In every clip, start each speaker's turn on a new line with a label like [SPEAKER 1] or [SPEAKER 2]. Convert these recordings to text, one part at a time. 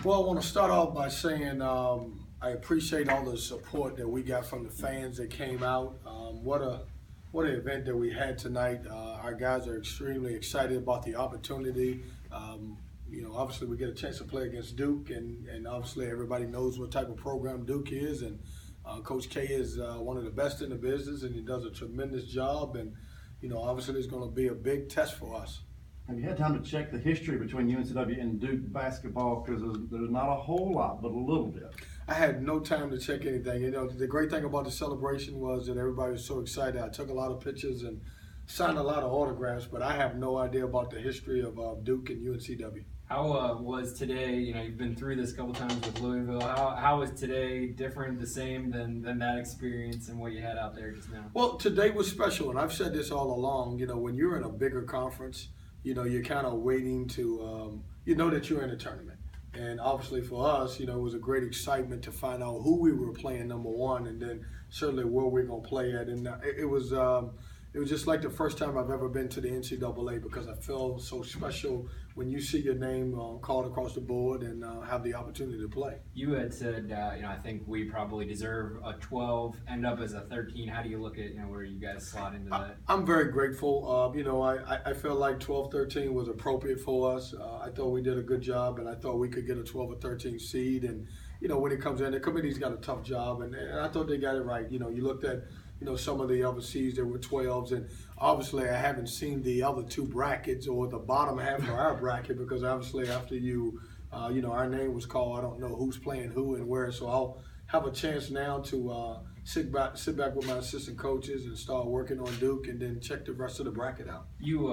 [SPEAKER 1] Well, I want to start off by saying I appreciate all the support that we got from the fans that came out. What an event that we had tonight. Our guys are extremely excited about the opportunity. Obviously we get a chance to play against Duke, and obviously everybody knows what type of program Duke is, and Coach K is one of the best in the business, and he does a tremendous job. And obviously it's going to be a big test for us.
[SPEAKER 2] Have you had time to check the history between UNCW and Duke basketball? Because there's not a whole lot, but a little bit.
[SPEAKER 1] I had no time to check anything. The great thing about the celebration was that everybody was so excited. I took a lot of pictures and signed a lot of autographs, but I have no idea about the history of Duke and UNCW.
[SPEAKER 3] How was today? You've been through this a couple times with Louisville. How was today different, the same than that experience and what you had out there just now?
[SPEAKER 1] Well, today was special, and I've said this all along. When you're in a bigger conference, you're kind of waiting to, that you're in a tournament. And obviously for us, it was a great excitement to find out who we were playing, number one, and then certainly where we're going to play at. And it was just like the first time I've ever been to the NCAA, because I feel so special when you see your name called across the board and have the opportunity to play.
[SPEAKER 3] You had said, I think we probably deserve a 12, end up as a 13. How do you look at, where you guys slot into that?
[SPEAKER 1] I'm very grateful. I felt like 12-13 was appropriate for us. I thought we did a good job, and I thought we could get a 12 or 13 seed. And, when it comes in, the committee's got a tough job, and I thought they got it right. You looked at some of the other seeds that were 12s, and obviously I haven't seen the other two brackets or the bottom half of our bracket, because obviously after our name was called, I don't know who's playing who and where, so I'll have a chance now to sit back with my assistant coaches and start working on Duke, and then check the rest of the bracket out.
[SPEAKER 3] You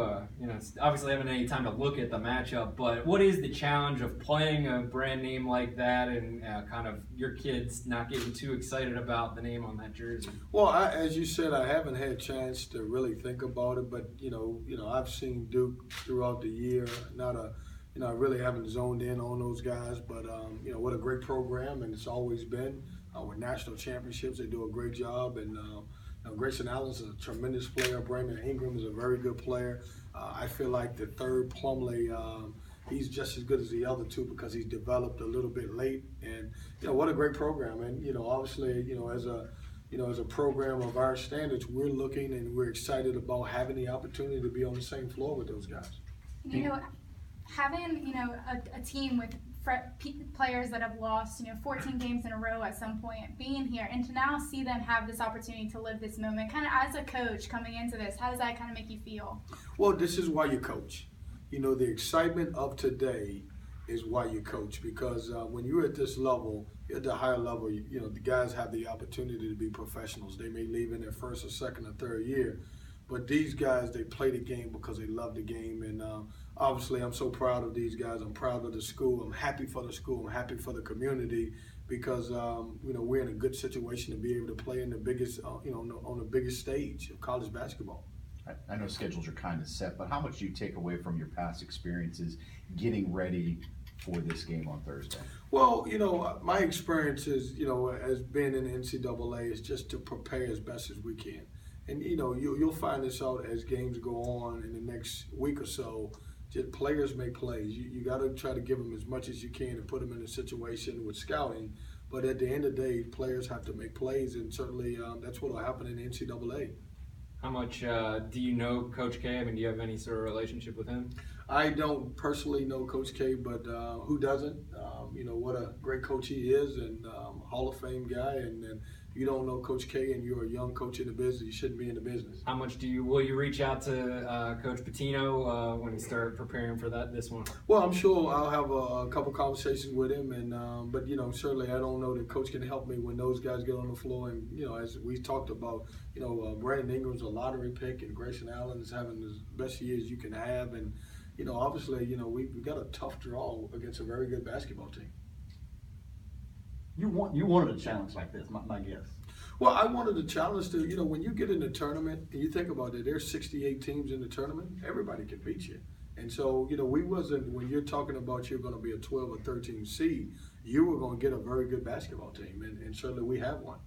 [SPEAKER 3] obviously haven't any time to look at the matchup, but what is the challenge of playing a brand name like that, and kind of your kids not getting too excited about the name on that jersey?
[SPEAKER 1] Well, as you said, I haven't had a chance to really think about it, but I've seen Duke throughout the year. I really haven't zoned in on those guys, but what a great program, and it's always been. With national championships, they do a great job, and Grayson Allen's a tremendous player. Brandon Ingram is a very good player. I feel like the third, Plumlee, he's just as good as the other two because he's developed a little bit late. And what a great program. And obviously, as a program of our standards, we're looking and we're excited about having the opportunity to be on the same floor with those guys.
[SPEAKER 4] Having a team with players that have lost 14 games in a row at some point, being here, and to now see them have this opportunity to live this moment, kind of as a coach coming into this, how does that kind of make you feel?
[SPEAKER 1] Well, this is why you coach. The excitement of today is why you coach, because when you're at this level, at the higher level, the guys have the opportunity to be professionals. They may leave in their first or second or third year, but these guys, they play the game because they love the game. And obviously, I'm so proud of these guys. I'm proud of the school. I'm happy for the school. I'm happy for the community, because we're in a good situation to be able to play in the biggest, on the biggest stage of college basketball.
[SPEAKER 5] I know schedules are kind of set, but how much do you take away from your past experiences getting ready for this game on Thursday?
[SPEAKER 1] Well, my experience is, as being in the NCAA, is just to prepare as best as we can. And you'll find this out as games go on in the next week or so. Just players make plays. You got to try to give them as much as you can and put them in a situation with scouting. But at the end of the day, players have to make plays, and certainly that's what will happen in the NCAA.
[SPEAKER 3] How much do you know Coach K? I mean, do you have any sort of relationship with him?
[SPEAKER 1] I don't personally know Coach K, but who doesn't? What a great coach he is, and Hall of Fame guy. And if you don't know Coach K and you're a young coach in the business, you shouldn't be in the business.
[SPEAKER 3] How much will you reach out to Coach Pitino when you start preparing for this one?
[SPEAKER 1] Well, I'm sure I'll have a couple conversations with him, and but certainly I don't know that Coach can help me when those guys get on the floor. And as we talked about, Brandon Ingram's a lottery pick, and Grayson Allen is having the best years you can have, and obviously, we've got a tough draw against a very good basketball team.
[SPEAKER 2] You wanted a challenge like this, my guess.
[SPEAKER 1] Well, I wanted a challenge to, when you get in the tournament and you think about it, there's 68 teams in the tournament, everybody can beat you. And so, we wasn't, when you're talking about you're going to be a 12 or 13 seed, you were going to get a very good basketball team, and certainly we have one.